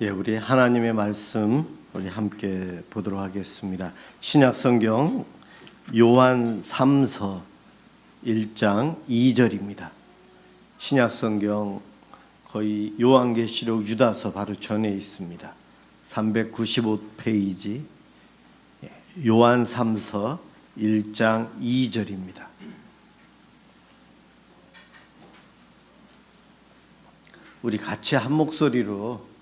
우리 하나님의 말씀 우리 함께 보도록 하겠습니다. 신약성경 요한 3서 1장 2절입니다. 신약성경 거의 요한계시록 유다서 바로 전에 있습니다. 395페이지 요한 3서 1장 2절입니다. 우리 같이 한 목소리로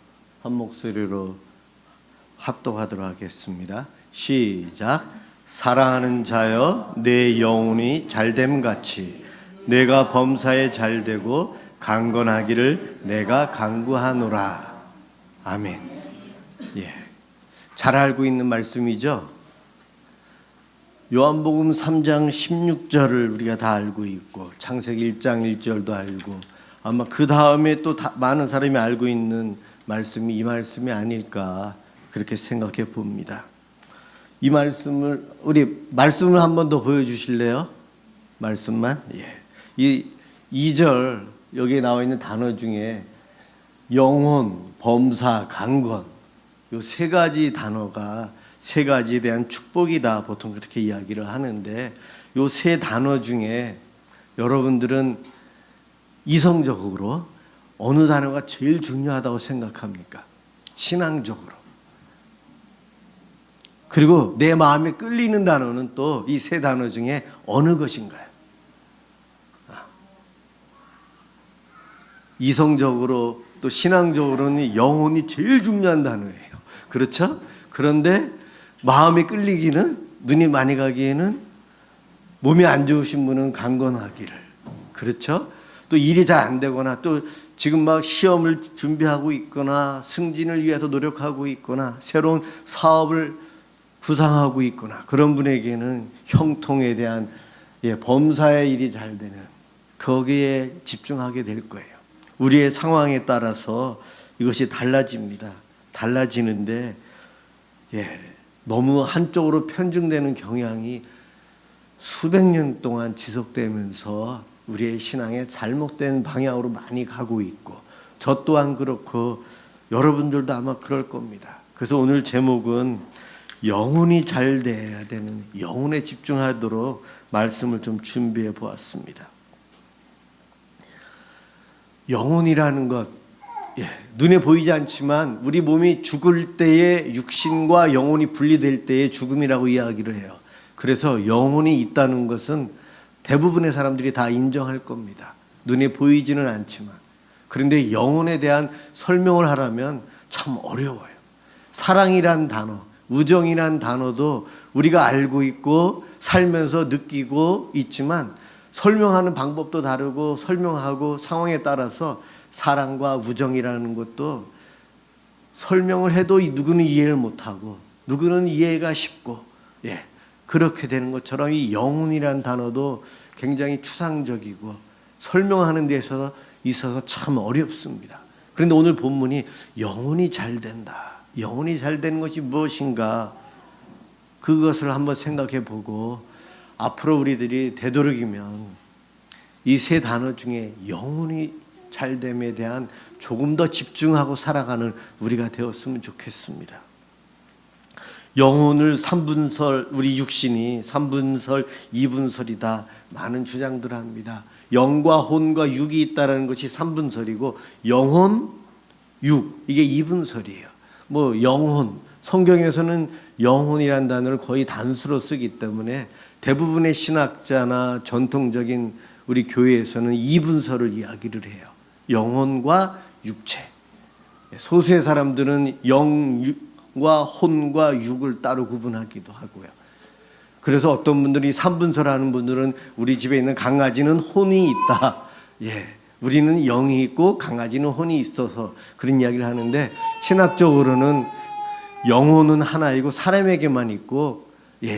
합독하도록 하겠습니다. 시작. 사랑하는 자여, 내 영혼이 잘됨 같이 내가 범사에 잘되고 강건하기를 내가 간구하노라. 아멘. 잘 알고 있는 말씀이죠. 요한복음 3장 16절을 우리가 다 알고 있고 창세기 1장 1절도 알고 아마 그 다음에 또 많은 사람이 알고 있는 말씀이 이 말씀이 아닐까 그렇게 생각해 봅니다. 이 말씀을 말씀을 한 번 더 보여주실래요? 말씀만. 이 2절 여기에 나와 있는 단어 중에 영혼, 범사, 강건 이 세 가지 단어가 세 가지에 대한 축복이다 보통 그렇게 이야기를 하는데 이 세 단어 중에 여러분들은 이성적으로 어느 단어가 제일 중요하다고 생각합니까? 신앙적으로. 그리고 내 마음에 끌리는 단어는 또 이 세 단어 중에 어느 것인가요? 이성적으로 또 신앙적으로는 영혼이 제일 중요한 단어예요. 그렇죠? 그런데 마음에 끌리기는, 눈이 많이 가기에는 몸이 안 좋으신 분은 강건하기를. 그렇죠? 또 일이 잘 안 되거나 또 지금 막 시험을 준비하고 있거나 승진을 위해서 노력하고 있거나 새로운 사업을 구상하고 있거나 그런 분에게는 형통에 대한 범사의 일이 잘 되는 거기에 집중하게 될 거예요. 우리의 상황에 따라서 이것이 달라집니다. 달라지는데 너무 한쪽으로 편중되는 경향이 수백 년 동안 지속되면서 우리의 신앙에 잘못된 방향으로 많이 가고 있고 저 또한 그렇고 여러분들도 아마 그럴 겁니다. 그래서 오늘 제목은 영혼이 잘 돼야 되는 영혼에 집중하도록 말씀을 좀 준비해 보았습니다. 영혼이라는 것 눈에 보이지 않지만 우리 몸이 죽을 때에 육신과 영혼이 분리될 때의 죽음이라고 이야기를 해요. 그래서 영혼이 있다는 것은 대부분의 사람들이 다 인정할 겁니다. 눈에 보이지는 않지만. 그런데 영혼에 대한 설명을 하려면 참 어려워요. 사랑이란 단어, 우정이란 단어도 우리가 알고 있고 살면서 느끼고 있지만 설명하는 방법도 다르고 설명하고 상황에 따라서 사랑과 우정이라는 것도 설명을 해도 누구는 이해를 못하고 누구는 이해가 쉽고 그렇게 되는 것처럼 이 영혼이란 단어도 굉장히 추상적이고 설명하는 데 있어서 참 어렵습니다. 그런데 오늘 본문이 영혼이 잘 된다. 영혼이 잘 되는 것이 무엇인가 그것을 한번 생각해 보고 앞으로 우리들이 되도록이면 이 세 단어 중에 영혼이 잘됨에 대한 조금 더 집중하고 살아가는 우리가 되었으면 좋겠습니다. 영혼을 3분설, 우리 육신이 3분설, 2분설이다. 많은 주장들을 합니다. 영과 혼과 육이 있다는 것이 3분설이고 영혼, 육 이게 2분설이에요. 영혼, 성경에서는 영혼이라는 단어를 거의 단수로 쓰기 때문에 대부분의 신학자나 전통적인 우리 교회에서는 2분설을 이야기를 해요. 영혼과 육체. 소수의 사람들은 영과 혼과 육을 따로 구분하기도 하고요. 그래서 어떤 분들이 3분설 하는 분들은 우리 집에 있는 강아지는 혼이 있다. 우리는 영이 있고 강아지는 혼이 있어서 그런 이야기를 하는데 신학적으로는 영혼은 하나이고 사람에게만 있고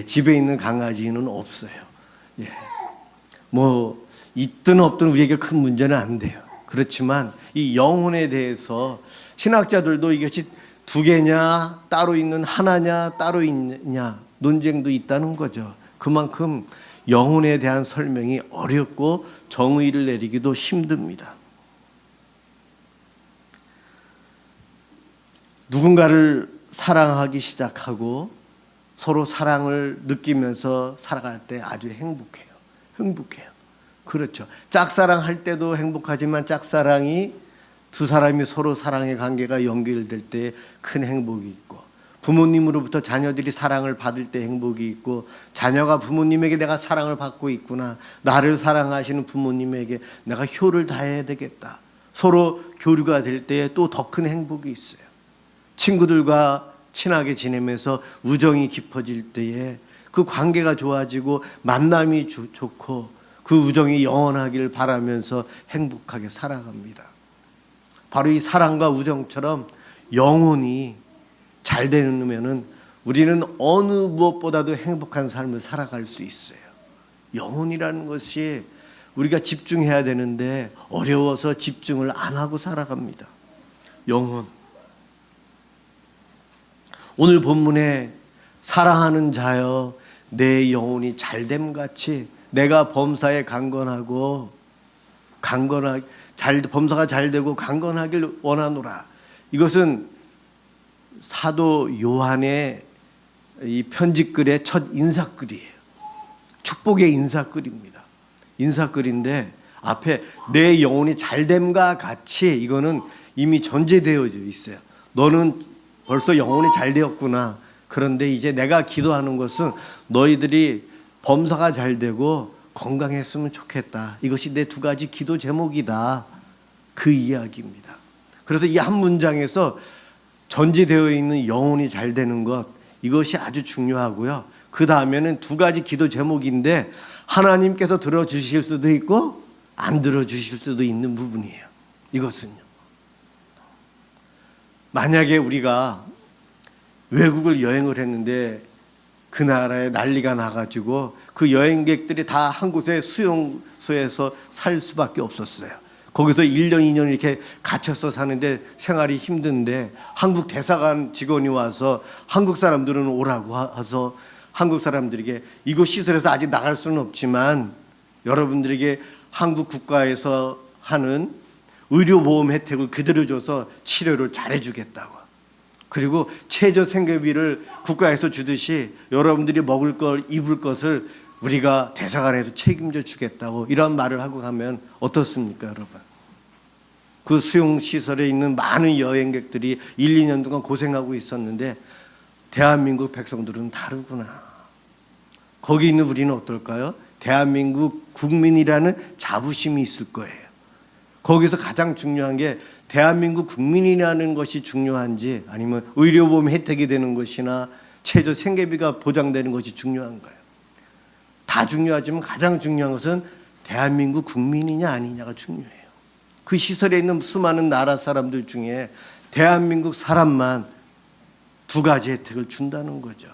집에 있는 강아지는 없어요. 있든 없든 우리에게 큰 문제는 안 돼요. 그렇지만 이 영혼에 대해서 신학자들도 이것이 두 개냐 따로 있는 하나냐 따로 있느냐 논쟁도 있다는 거죠. 그만큼 영혼에 대한 설명이 어렵고 정의를 내리기도 힘듭니다. 누군가를 사랑하기 시작하고 서로 사랑을 느끼면서 살아갈 때 아주 행복해요. 행복해요. 그렇죠. 짝사랑할 때도 행복하지만 짝사랑이 두 사람이 서로 사랑의 관계가 연결될 때 큰 행복이 있고, 부모님으로부터 자녀들이 사랑을 받을 때 행복이 있고, 자녀가 부모님에게 내가 사랑을 받고 있구나, 나를 사랑하시는 부모님에게 내가 효를 다해야 되겠다, 서로 교류가 될 때에 또 더 큰 행복이 있어요. 친구들과 친하게 지내면서 우정이 깊어질 때에 그 관계가 좋아지고 만남이 좋고 그 우정이 영원하기를 바라면서 행복하게 살아갑니다. 바로 이 사랑과 우정처럼 영혼이 잘 되면은 우리는 어느 무엇보다도 행복한 삶을 살아갈 수 있어요. 영혼이라는 것이 우리가 집중해야 되는데 어려워서 집중을 안 하고 살아갑니다. 영혼. 오늘 본문에 사랑하는 자여 내 영혼이 잘됨 같이 내가 범사에 강건하고 범사가 잘되고 강건하길 원하노라. 이것은 사도 요한의 이 편지글의 첫 인사글이에요. 축복의 인사글입니다. 인사글인데 앞에 내 영혼이 잘됨과 같이, 이거는 이미 전제되어져 있어요. 너는 벌써 영혼이 잘 되었구나. 그런데 이제 내가 기도하는 것은 너희들이 범사가 잘 되고 건강했으면 좋겠다. 이것이 내 두 가지 기도 제목이다. 그 이야기입니다. 그래서 이 한 문장에서 전제되어 있는 영혼이 잘 되는 것, 이것이 아주 중요하고요. 그 다음에는 두 가지 기도 제목인데 하나님께서 들어주실 수도 있고 안 들어주실 수도 있는 부분이에요. 이것은요, 만약에 우리가 외국을 여행을 했는데 그 나라에 난리가 나가지고 그 여행객들이 다 한 곳에 수용소에서 살 수밖에 없었어요. 거기서 1년, 2년 이렇게 갇혀서 사는데 생활이 힘든데 한국 대사관 직원이 와서 한국 사람들은 오라고 해서 한국 사람들에게 이곳 시설에서 아직 나갈 수는 없지만 여러분들에게 한국 국가에서 하는 의료보험 혜택을 그대로 줘서 치료를 잘해주겠다고. 그리고 최저 생계비를 국가에서 주듯이 여러분들이 먹을 걸, 입을 것을 우리가 대사관에서 책임져 주겠다고 이런 말을 하고 가면 어떻습니까, 여러분? 그 수용시설에 있는 많은 여행객들이 1, 2년 동안 고생하고 있었는데 대한민국 백성들은 다르구나. 거기 있는 우리는 어떨까요? 대한민국 국민이라는 자부심이 있을 거예요. 거기서 가장 중요한 게 대한민국 국민이라는 것이 중요한지 아니면 의료보험 혜택이 되는 것이나 최저 생계비가 보장되는 것이 중요한 거예요. 다 중요하지만 가장 중요한 것은 대한민국 국민이냐 아니냐가 중요해요. 그 시설에 있는 수많은 나라 사람들 중에 대한민국 사람만 두 가지 혜택을 준다는 거죠.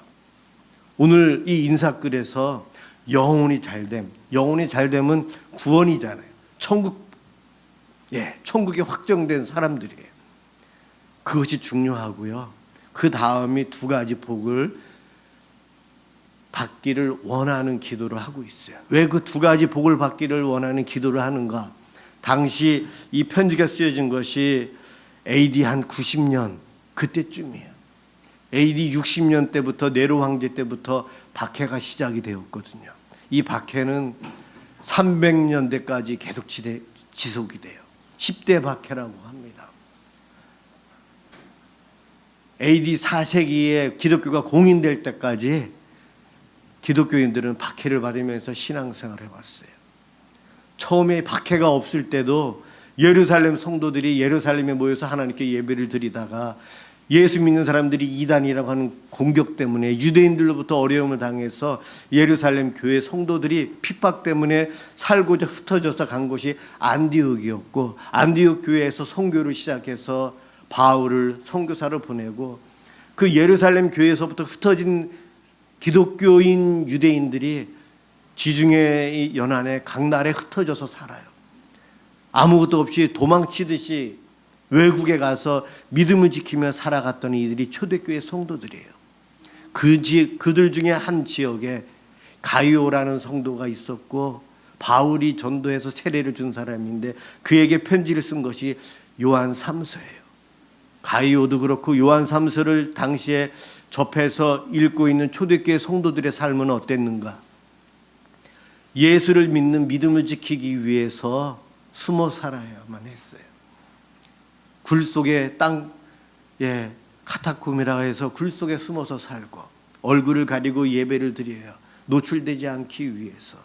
오늘 이 인사글에서 영혼이 잘됨, 영혼이 잘됨은 구원이잖아요. 천국이 확정된 사람들이에요. 그것이 중요하고요. 그 다음이 두 가지 복을 받기를 원하는 기도를 하고 있어요. 왜 그 두 가지 복을 받기를 원하는 기도를 하는가? 당시 이 편지가 쓰여진 것이 AD 한 90년 그때쯤이에요. AD 60년 때부터 네로 황제 때부터 박해가 시작이 되었거든요. 이 박해는 300년대까지 계속 지속이 돼요. 10대 박해라고 합니다. AD 4세기에 기독교가 공인될 때까지 기독교인들은 박해를 받으면서 신앙생활을 해왔어요. 처음에 박해가 없을 때도 예루살렘 성도들이 예루살렘에 모여서 하나님께 예배를 드리다가 예수 믿는 사람들이 이단이라고 하는 공격 때문에 유대인들로부터 어려움을 당해서 예루살렘 교회 성도들이 핍박 때문에 살고자 흩어져서 간 곳이 안디옥이었고, 안디옥 교회에서 선교를 시작해서 바울을 선교사를 보내고 그 예루살렘 교회에서부터 흩어진 기독교인 유대인들이 지중해 연안에 각 나라에 흩어져서 살아요. 아무것도 없이 도망치듯이 외국에 가서 믿음을 지키며 살아갔던 이들이 초대교회 성도들이에요. 그들 중에 한 지역에 가이오라는 성도가 있었고 바울이 전도해서 세례를 준 사람인데 그에게 편지를 쓴 것이 요한 3서예요. 가이오도 그렇고 요한 3서를 당시에 접해서 읽고 있는 초대교회 성도들의 삶은 어땠는가? 예수를 믿는 믿음을 지키기 위해서 숨어 살아야만 했어요. 굴 속에 카타콤이라고 해서 굴 속에 숨어서 살고 얼굴을 가리고 예배를 드려요. 노출되지 않기 위해서.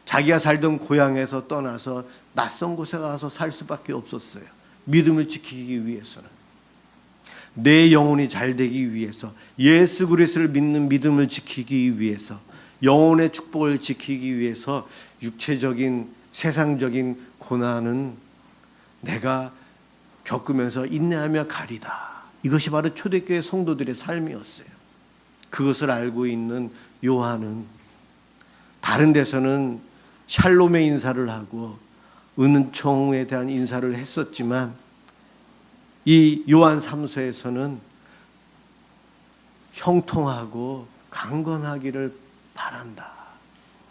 자기가 살던 고향에서 떠나서 낯선 곳에 가서 살 수밖에 없었어요. 믿음을 지키기 위해서는. 내 영혼이 잘 되기 위해서, 예수 그리스도를 믿는 믿음을 지키기 위해서, 영혼의 축복을 지키기 위해서 육체적인 세상적인 고난은 내가 겪으면서 인내하며 가리다. 이것이 바로 초대교회 성도들의 삶이었어요. 그것을 알고 있는 요한은 다른 데서는 샬롬의 인사를 하고 은총에 대한 인사를 했었지만 이 요한 3서에서는 형통하고 강건하기를 바란다.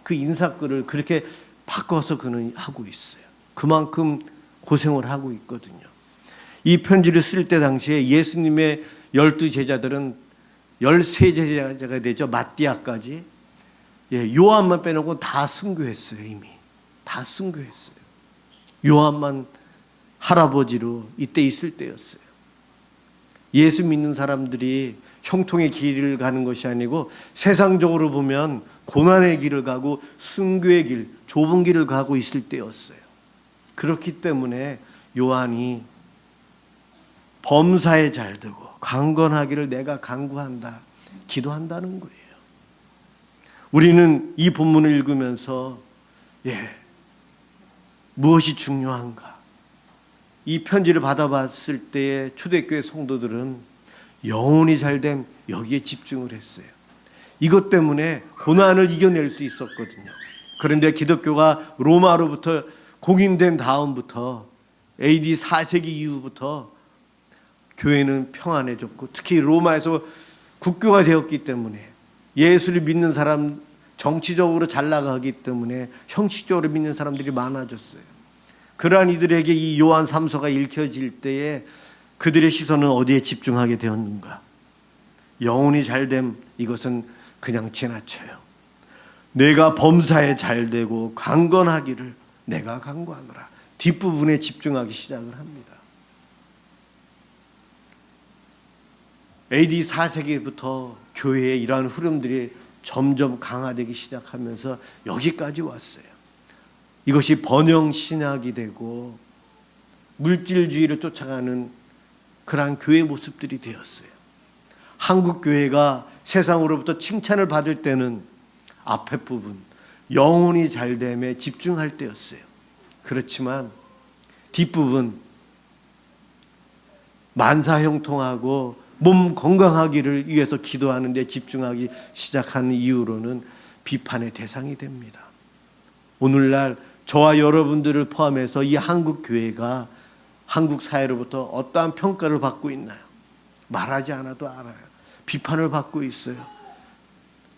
그 인사글을 그렇게 바꿔서 그는 하고 있어요. 그만큼 고생을 하고 있거든요. 이 편지를 쓸 때 당시에 예수님의 12제자들은 13제자가 되죠. 마띠아까지. 요한만 빼놓고 다 순교했어요. 이미 다 순교했어요. 요한만 할아버지로 이때 있을 때였어요. 예수 믿는 사람들이 형통의 길을 가는 것이 아니고 세상적으로 보면 고난의 길을 가고 순교의 길, 좁은 길을 가고 있을 때였어요. 그렇기 때문에 요한이 범사에 잘되고 강건하기를 내가 간구한다, 기도한다는 거예요. 우리는 이 본문을 읽으면서 무엇이 중요한가? 이 편지를 받아봤을 때의 초대교회 성도들은 영혼이 잘됨, 여기에 집중을 했어요. 이것 때문에 고난을 이겨낼 수 있었거든요. 그런데 기독교가 로마로부터 공인된 다음부터 AD 4세기 이후부터 교회는 평안해졌고, 특히 로마에서 국교가 되었기 때문에 예수를 믿는 사람, 정치적으로 잘 나가기 때문에 형식적으로 믿는 사람들이 많아졌어요. 그러한 이들에게 이 요한 3서가 읽혀질 때에 그들의 시선은 어디에 집중하게 되었는가? 영혼이 잘됨, 이것은 그냥 지나쳐요. 내가 범사에 잘되고 강건하기를 내가 간구하노라. 뒷부분에 집중하기 시작을 합니다. AD 4세기부터 교회의 이러한 흐름들이 점점 강화되기 시작하면서 여기까지 왔어요. 이것이 번영신학이 되고 물질주의를 쫓아가는 그러한 교회 모습들이 되었어요. 한국 교회가 세상으로부터 칭찬을 받을 때는 앞에 부분, 영혼이 잘됨에 집중할 때였어요. 그렇지만 뒷부분, 만사형통하고 몸 건강하기를 위해서 기도하는 데 집중하기 시작한 이후로는 비판의 대상이 됩니다. 오늘날 저와 여러분들을 포함해서 이 한국 교회가 한국 사회로부터 어떠한 평가를 받고 있나요? 말하지 않아도 알아요. 비판을 받고 있어요.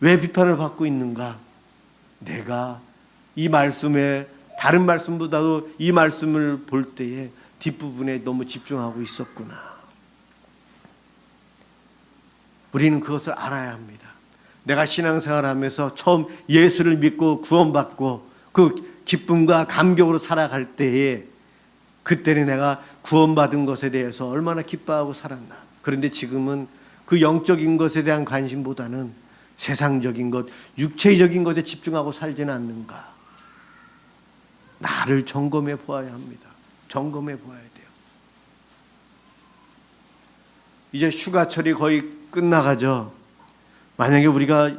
왜 비판을 받고 있는가? 내가 이 말씀에 다른 말씀보다도 이 말씀을 볼 때에 뒷부분에 너무 집중하고 있었구나. 우리는 그것을 알아야 합니다. 내가 신앙생활하면서 처음 예수를 믿고 구원받고 그 기쁨과 감격으로 살아갈 때에 그때는 내가 구원받은 것에 대해서 얼마나 기뻐하고 살았나. 그런데 지금은 그 영적인 것에 대한 관심보다는 세상적인 것, 육체적인 것에 집중하고 살지는 않는가. 나를 점검해 보아야 합니다. 점검해 보아야 돼요. 이제 휴가철이 거의 끝나가죠. 만약에 우리가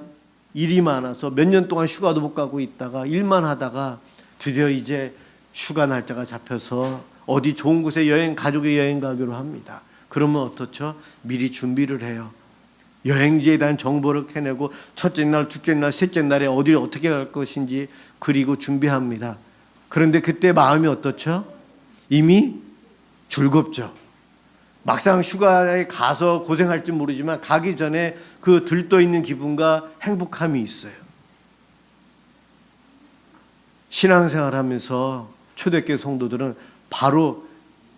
일이 많아서 몇 년 동안 휴가도 못 가고 있다가 일만 하다가 드디어 이제 휴가 날짜가 잡혀서 어디 좋은 곳에 가족의 여행 가기로 합니다. 그러면 어떻죠? 미리 준비를 해요. 여행지에 대한 정보를 캐내고 첫째 날, 둘째 날, 셋째 날에 어디를 어떻게 갈 것인지 그리고 준비합니다. 그런데 그때 마음이 어떻죠? 이미 즐겁죠. 막상 휴가에 가서 고생할지 모르지만 가기 전에 그 들떠있는 기분과 행복함이 있어요. 신앙생활하면서 초대교회 성도들은 바로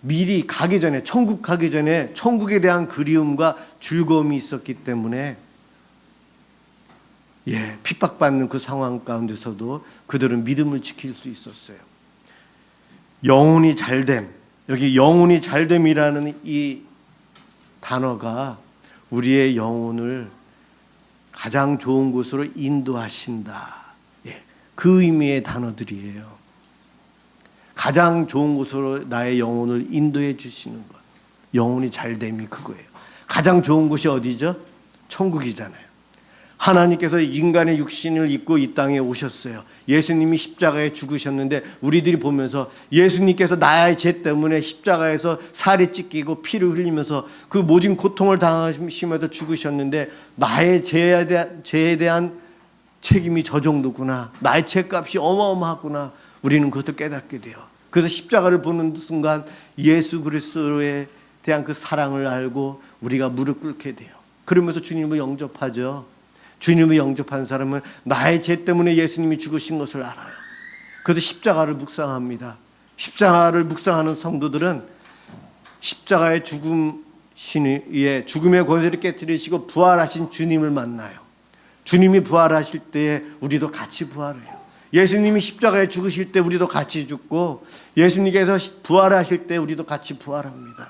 미리 가기 전에, 천국 가기 전에 천국에 대한 그리움과 즐거움이 있었기 때문에 핍박받는 그 상황 가운데서도 그들은 믿음을 지킬 수 있었어요. 영혼이 잘됨, 여기 영혼이 잘됨이라는 이 단어가 우리의 영혼을 가장 좋은 곳으로 인도하신다. 그 의미의 단어들이에요. 가장 좋은 곳으로 나의 영혼을 인도해 주시는 것. 영혼이 잘됨이 그거예요. 가장 좋은 곳이 어디죠? 천국이잖아요. 하나님께서 인간의 육신을 입고 이 땅에 오셨어요. 예수님이 십자가에 죽으셨는데 우리들이 보면서 예수님께서 나의 죄 때문에 십자가에서 살이 찢기고 피를 흘리면서 그 모진 고통을 당하시면서 죽으셨는데 나의 죄에 대한 책임이 저 정도구나. 나의 죄값이 어마어마하구나. 우리는 그것을 깨닫게 돼요. 그래서 십자가를 보는 순간 예수 그리스도에 대한 그 사랑을 알고 우리가 무릎 꿇게 돼요. 그러면서 주님을 영접하죠. 주님을 영접한 사람은 나의 죄 때문에 예수님이 죽으신 것을 알아요. 그래서 십자가를 묵상합니다. 십자가를 묵상하는 성도들은 십자가의 죽음의 권세를 깨뜨리시고 부활하신 주님을 만나요. 주님이 부활하실 때에 우리도 같이 부활해요. 예수님이 십자가에 죽으실 때 우리도 같이 죽고 예수님께서 부활하실 때 우리도 같이 부활합니다.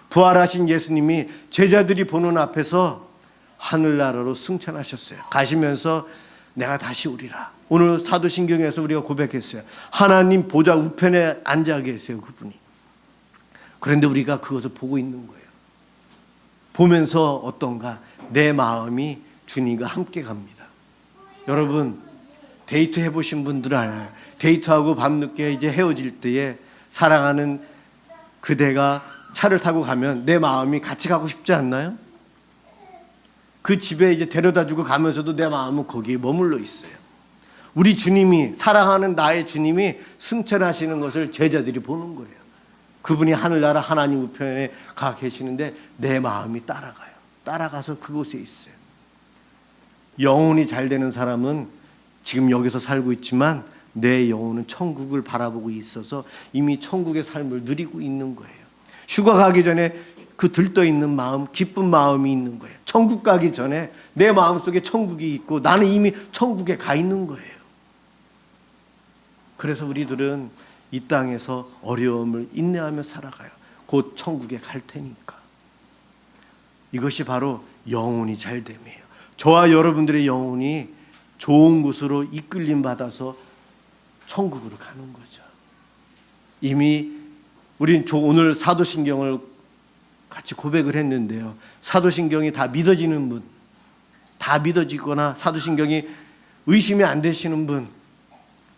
부활하신 예수님이 제자들이 보는 앞에서 하늘나라로 승천하셨어요. 가시면서 내가 다시 오리라. 오늘 사도신경에서 우리가 고백했어요. 하나님 보좌 우편에 앉아 계세요, 그분이. 그런데 우리가 그것을 보고 있는 거예요. 보면서 어떤가? 내 마음이 주님과 함께 갑니다. 여러분, 데이트 해보신 분들은 알아요. 데이트하고 밤늦게 이제 헤어질 때에 사랑하는 그대가 차를 타고 가면 내 마음이 같이 가고 싶지 않나요? 그 집에 이제 데려다주고 가면서도 내 마음은 거기에 머물러 있어요. 우리 주님이, 사랑하는 나의 주님이 승천하시는 것을 제자들이 보는 거예요. 그분이 하늘나라 하나님 우편에 가 계시는데 내 마음이 따라가요. 따라가서 그곳에 있어요. 영혼이 잘 되는 사람은 지금 여기서 살고 있지만 내 영혼은 천국을 바라보고 있어서 이미 천국의 삶을 누리고 있는 거예요. 휴가 가기 전에 그 들떠있는 마음, 기쁜 마음이 있는 거예요. 천국 가기 전에 내 마음속에 천국이 있고 나는 이미 천국에 가 있는 거예요. 그래서 우리들은 이 땅에서 어려움을 인내하며 살아가요. 곧 천국에 갈 테니까. 이것이 바로 영혼이 잘됨이에요. 저와 여러분들의 영혼이 좋은 곳으로 이끌림 받아서 천국으로 가는 거죠. 이미 우린 오늘 사도신경을 같이 고백을 했는데요. 사도신경이 다 믿어지는 분, 다 믿어지거나 사도신경이 의심이 안 되시는 분,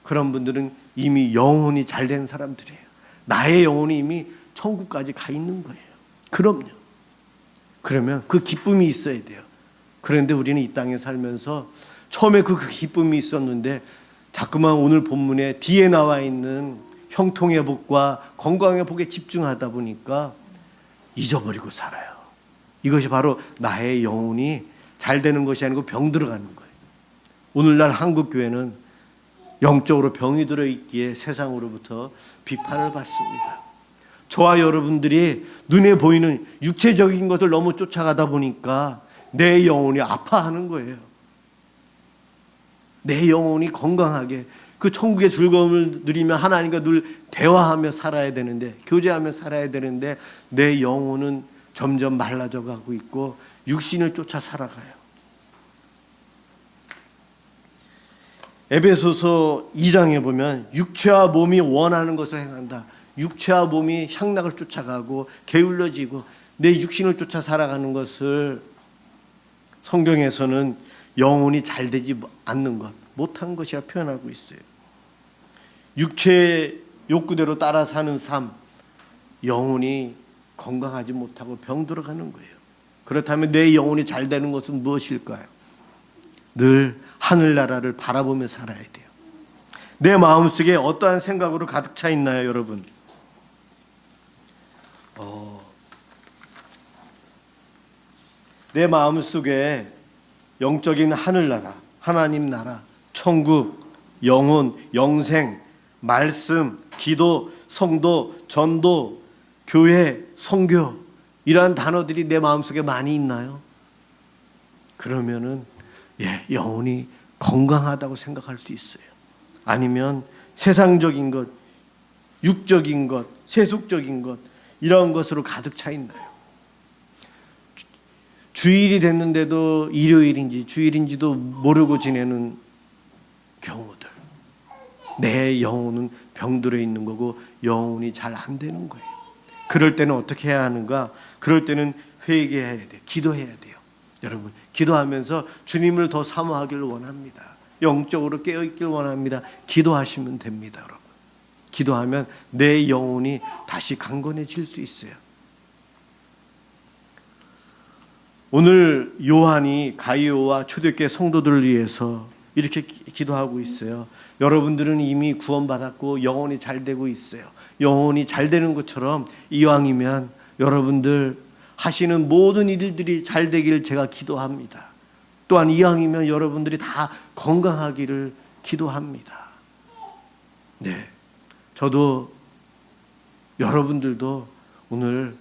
그런 분들은 이미 영혼이 잘된 사람들이에요. 나의 영혼이 이미 천국까지 가 있는 거예요. 그럼요. 그러면 그 기쁨이 있어야 돼요. 그런데 우리는 이 땅에 살면서 처음에 그 기쁨이 있었는데 자꾸만 오늘 본문에 뒤에 나와 있는 형통의 복과 건강의 복에 집중하다 보니까 잊어버리고 살아요. 이것이 바로 나의 영혼이 잘 되는 것이 아니고 병 들어가는 거예요. 오늘날 한국교회는 영적으로 병이 들어있기에 세상으로부터 비판을 받습니다. 저와 여러분들이 눈에 보이는 육체적인 것을 너무 쫓아가다 보니까 내 영혼이 아파하는 거예요. 내 영혼이 건강하게 그 천국의 즐거움을 누리며 하나님과 늘 대화하며 살아야 되는데, 교제하며 살아야 되는데 내 영혼은 점점 말라져 가고 있고 육신을 쫓아 살아가요. 에베소서 2장에 보면 육체와 몸이 원하는 것을 행한다. 육체와 몸이 향락을 쫓아가고 게을러지고 내 육신을 쫓아 살아가는 것을 성경에서는 영혼이 잘 되지 않는 것, 못한 것이라 표현하고 있어요. 육체의 욕구대로 따라 사는 삶, 영혼이 건강하지 못하고 병 들어가는 거예요. 그렇다면 내 영혼이 잘 되는 것은 무엇일까요? 늘 하늘나라를 바라보며 살아야 돼요. 내 마음속에 어떠한 생각으로 가득 차 있나요, 여러분? 내 마음속에 영적인 하늘나라, 하나님 나라, 천국, 영혼, 영생, 말씀, 기도, 성도, 전도, 교회, 선교 이러한 단어들이 내 마음속에 많이 있나요? 그러면은 영혼이 건강하다고 생각할 수 있어요. 아니면 세상적인 것, 육적인 것, 세속적인 것 이런 것으로 가득 차 있나요? 주일이 됐는데도 일요일인지 주일인지도 모르고 지내는 경우들. 내 영혼은 병들어 있는 거고 영혼이 잘 안 되는 거예요. 그럴 때는 어떻게 해야 하는가? 그럴 때는 회개해야 돼요. 기도해야 돼요. 여러분, 기도하면서 주님을 더 사모하기를 원합니다. 영적으로 깨어있길 원합니다. 기도하시면 됩니다, 여러분. 기도하면 내 영혼이 다시 강건해질 수 있어요. 오늘 요한이 가이오와 초대교회 성도들을 위해서 이렇게 기도하고 있어요. 여러분들은 이미 구원받았고 영혼이 잘 되고 있어요. 영혼이 잘 되는 것처럼 이왕이면 여러분들 하시는 모든 일들이 잘 되기를 제가 기도합니다. 또한 이왕이면 여러분들이 다 건강하기를 기도합니다. 네, 저도 여러분들도 오늘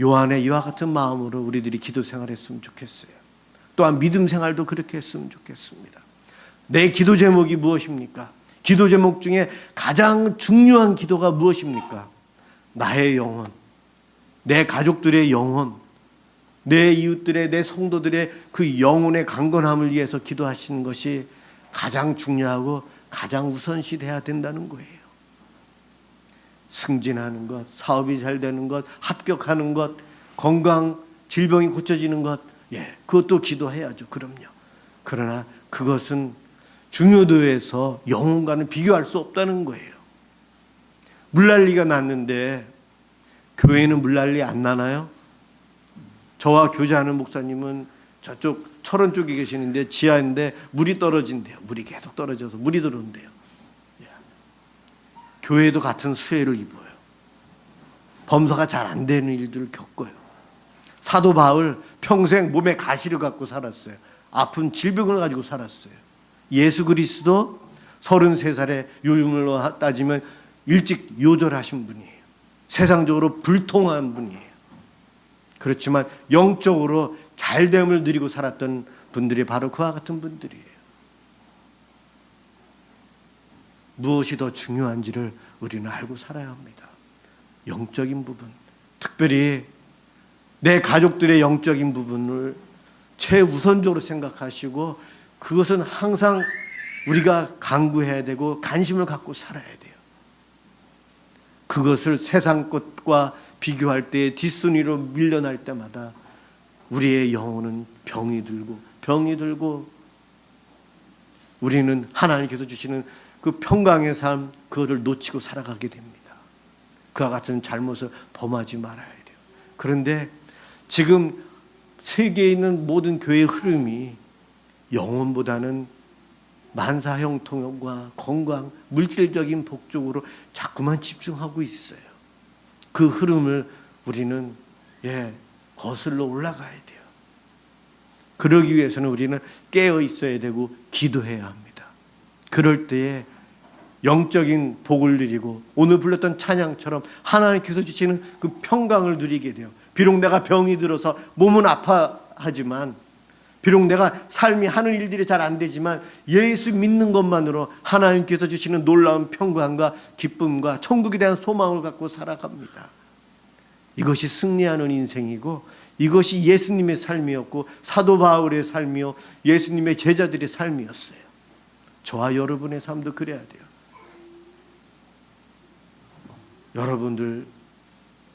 요한의 이와 같은 마음으로 우리들이 기도 생활했으면 좋겠어요. 또한 믿음 생활도 그렇게 했으면 좋겠습니다. 내 기도 제목이 무엇입니까? 기도 제목 중에 가장 중요한 기도가 무엇입니까? 나의 영혼, 내 가족들의 영혼, 내 이웃들의, 내 성도들의 그 영혼의 강건함을 위해서 기도하시는 것이 가장 중요하고 가장 우선시돼야 된다는 거예요. 승진하는 것, 사업이 잘 되는 것, 합격하는 것, 건강, 질병이 고쳐지는 것, 그것도 기도해야죠. 그럼요. 그러나 그것은 중요도에서 영혼과는 비교할 수 없다는 거예요. 물난리가 났는데 교회는 물난리 안 나나요? 저와 교제하는 목사님은 저쪽 철원 쪽에 계시는데 지하인데 물이 떨어진대요. 물이 계속 떨어져서 물이 들어온대요. 교회도 같은 수혜를 입어요. 범사가 잘 안 되는 일들을 겪어요. 사도 바울 평생 몸에 가시를 갖고 살았어요. 아픈 질병을 가지고 살았어요. 예수 그리스도 33살에 요즘으로 따지면 일찍 요절하신 분이에요. 세상적으로 불통한 분이에요. 그렇지만 영적으로 잘됨을 누리고 살았던 분들이 바로 그와 같은 분들이에요. 무엇이 더 중요한지를 우리는 알고 살아야 합니다. 영적인 부분, 특별히 내 가족들의 영적인 부분을 최우선적으로 생각하시고 그것은 항상 우리가 강구해야 되고 관심을 갖고 살아야 돼요. 그것을 세상 것과 비교할 때 뒷순위로 밀려날 때마다 우리의 영혼은 병이 들고 우리는 하나님께서 주시는 그 평강의 삶, 그거를 놓치고 살아가게 됩니다. 그와 같은 잘못을 범하지 말아야 돼요. 그런데 지금 세계에 있는 모든 교회의 흐름이 영혼보다는 만사형통과 건강, 물질적인 복 쪽으로 자꾸만 집중하고 있어요. 그 흐름을 우리는 거슬러 올라가야 돼요. 그러기 위해서는 우리는 깨어 있어야 되고 기도해야 합니다. 그럴 때에 영적인 복을 누리고 오늘 불렀던 찬양처럼 하나님께서 주시는 그 평강을 누리게 돼요. 비록 내가 병이 들어서 몸은 아파하지만, 비록 내가 삶이 하는 일들이 잘 안 되지만 예수 믿는 것만으로 하나님께서 주시는 놀라운 평강과 기쁨과 천국에 대한 소망을 갖고 살아갑니다. 이것이 승리하는 인생이고 이것이 예수님의 삶이었고 사도 바울의 삶이요 예수님의 제자들의 삶이었어요. 저와 여러분의 삶도 그래야 돼요. 여러분들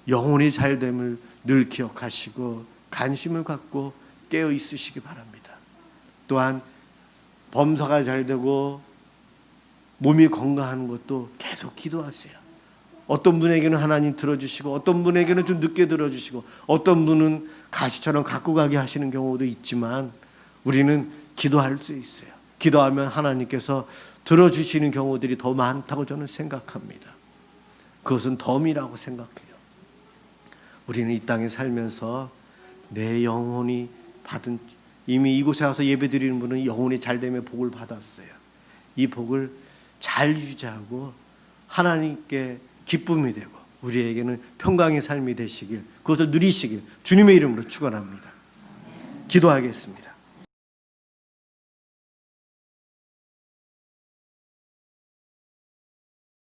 영혼이 잘됨을 늘 기억하시고 관심을 갖고 깨어 있으시기 바랍니다. 또한 범사가 잘 되고 몸이 건강한 것도 계속 기도하세요. 어떤 분에게는 하나님 들어주시고 어떤 분에게는 좀 늦게 들어주시고 어떤 분은 가시처럼 갖고 가게 하시는 경우도 있지만 우리는 기도할 수 있어요. 기도하면 하나님께서 들어주시는 경우들이 더 많다고 저는 생각합니다. 그것은 덤이라고 생각해요. 우리는 이 땅에 살면서 내 영혼이 받은, 이미 이곳에 와서 예배드리는 분은 영혼이 잘되며 복을 받았어요. 이 복을 잘 유지하고 하나님께 기쁨이 되고 우리에게는 평강의 삶이 되시길, 그것을 누리시길 주님의 이름으로 축원합니다. 기도하겠습니다.